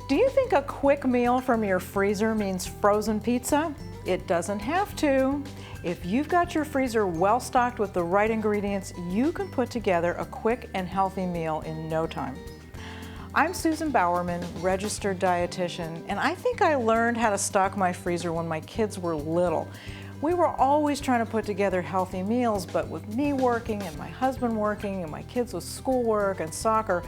Do you think a quick meal from your freezer means frozen pizza? It doesn't have to. If you've got your freezer well stocked with the right ingredients, you can put together a quick and healthy meal in no time. I'm Susan Bowerman, registered dietitian, and I think I learned how to stock my freezer when my kids were little. We were always trying to put together healthy meals, but with me working and my husband working and my kids with schoolwork and soccer,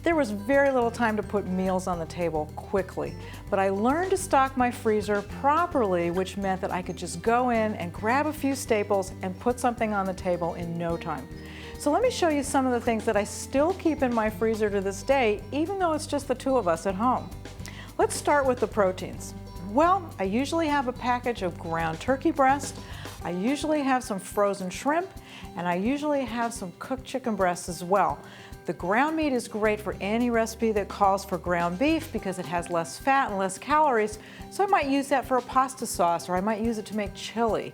there was very little time to put meals on the table quickly. But I learned to stock my freezer properly, which meant that I could just go in and grab a few staples and put something on the table in no time. So let me show you some of the things that I still keep in my freezer to this day, even though it's just the two of us at home. Let's start with the proteins. Well, I usually have a package of ground turkey breast, I usually have some frozen shrimp, and I usually have some cooked chicken breasts as well. The ground meat is great for any recipe that calls for ground beef because it has less fat and less calories, so I might use that for a pasta sauce, or I might use it to make chili.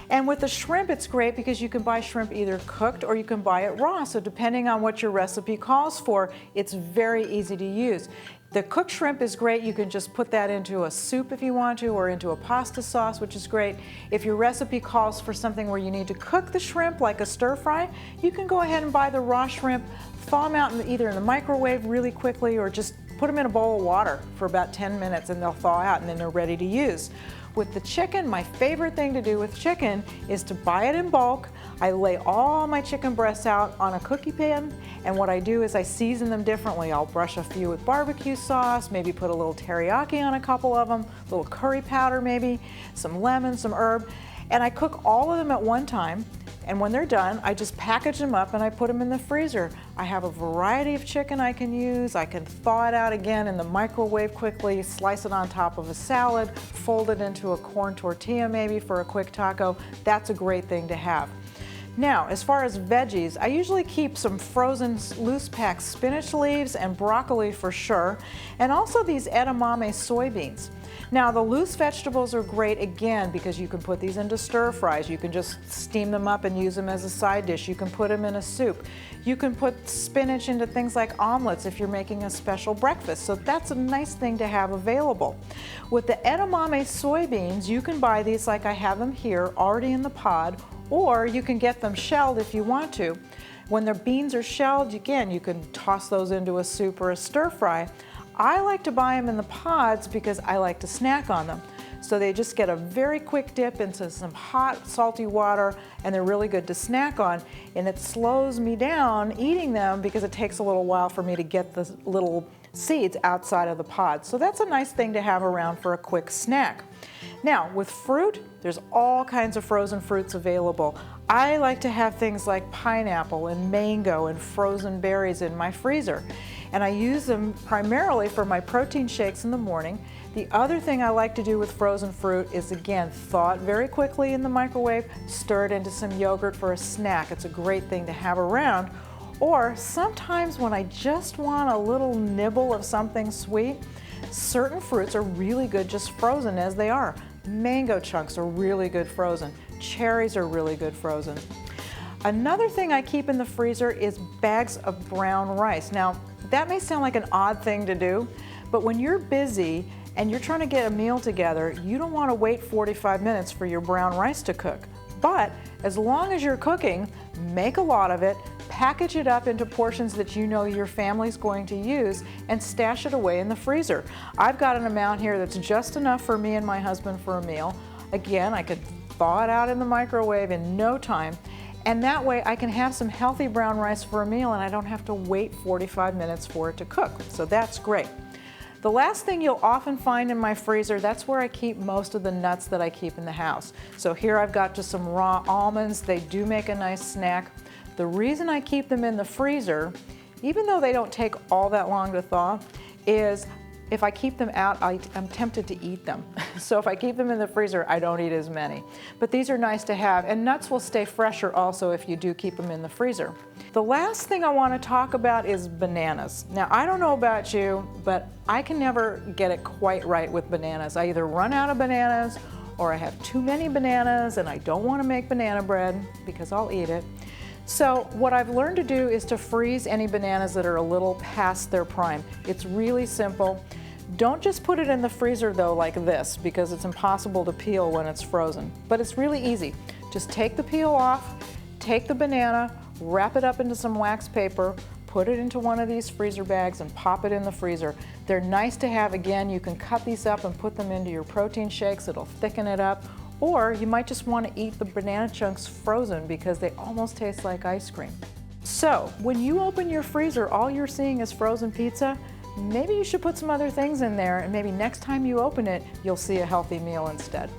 And with the shrimp, it's great because you can buy shrimp either cooked or you can buy it raw, so depending on what your recipe calls for, it's very easy to use. The cooked shrimp is great. You can just put that into a soup if you want to, or into a pasta sauce, which is great. If your recipe calls for something where you need to cook the shrimp, like a stir fry, you can go ahead and buy the raw shrimp, thaw them out either in the microwave really quickly, or just put them in a bowl of water for about 10 minutes and they'll thaw out and then they're ready to use. With the chicken, my favorite thing to do with chicken is to buy it in bulk. I lay all my chicken breasts out on a cookie pan, and what I do is I season them differently. I'll brush a few with barbecue sauce, maybe put a little teriyaki on a couple of them, a little curry powder maybe, some lemon, some herb, and I cook all of them at one time. And when they're done, I just package them up and I put them in the freezer. I have a variety of chicken I can use. I can thaw it out again in the microwave quickly, slice it on top of a salad, fold it into a corn tortilla maybe for a quick taco. That's a great thing to have. Now, as far as veggies, I usually keep some frozen loose packed spinach leaves and broccoli for sure, and also these edamame soybeans. Now, the loose vegetables are great again because you can put these into stir fries. You can just steam them up and use them as a side dish. You can put them in a soup. You can put spinach into things like omelets if you're making a special breakfast. So that's a nice thing to have available. With the edamame soybeans, you can buy these like I have them here, already in the pod, or you can get them shelled if you want to. When the beans are shelled, again, you can toss those into a soup or a stir fry. I like to buy them in the pods because I like to snack on them. So they just get a very quick dip into some hot, salty water, and they're really good to snack on. And it slows me down eating them because it takes a little while for me to get the little seeds outside of the pod. So that's a nice thing to have around for a quick snack. Now, with fruit, there's all kinds of frozen fruits available. I like to have things like pineapple and mango and frozen berries in my freezer. And I use them primarily for my protein shakes in the morning. The other thing I like to do with frozen fruit is, again, thaw it very quickly in the microwave, stir it into some yogurt for a snack. It's a great thing to have around. Or sometimes when I just want a little nibble of something sweet, certain fruits are really good just frozen as they are. Mango chunks are really good frozen. Cherries are really good frozen. Another thing I keep in the freezer is bags of brown rice. Now, that may sound like an odd thing to do, but when you're busy and you're trying to get a meal together, you don't want to wait 45 minutes for your brown rice to cook. But as long as you're cooking, make a lot of it, package it up into portions that you know your family's going to use, and stash it away in the freezer. I've got an amount here that's just enough for me and my husband for a meal. Again, I could thaw it out in the microwave in no time. And that way I can have some healthy brown rice for a meal and I don't have to wait 45 minutes for it to cook. So that's great. The last thing you'll often find in my freezer, that's where I keep most of the nuts that I keep in the house. So here I've got just some raw almonds. They do make a nice snack. The reason I keep them in the freezer, even though they don't take all that long to thaw, is if I keep them out, I'm tempted to eat them. So if I keep them in the freezer, I don't eat as many. But these are nice to have, and nuts will stay fresher also if you do keep them in the freezer. The last thing I want to talk about is bananas. Now, I don't know about you, but I can never get it quite right with bananas. I either run out of bananas, or I have too many bananas and I don't want to make banana bread because I'll eat it. So what I've learned to do is to freeze any bananas that are a little past their prime. It's really simple. Don't just put it in the freezer though like this, because it's impossible to peel when it's frozen. But it's really easy. Just take the peel off, take the banana, wrap it up into some wax paper, put it into one of these freezer bags and pop it in the freezer. They're nice to have. Again, you can cut these up and put them into your protein shakes. It'll thicken it up. Or you might just want to eat the banana chunks frozen because they almost taste like ice cream. So when you open your freezer, all you're seeing is frozen pizza. Maybe you should put some other things in there, and maybe next time you open it, you'll see a healthy meal instead.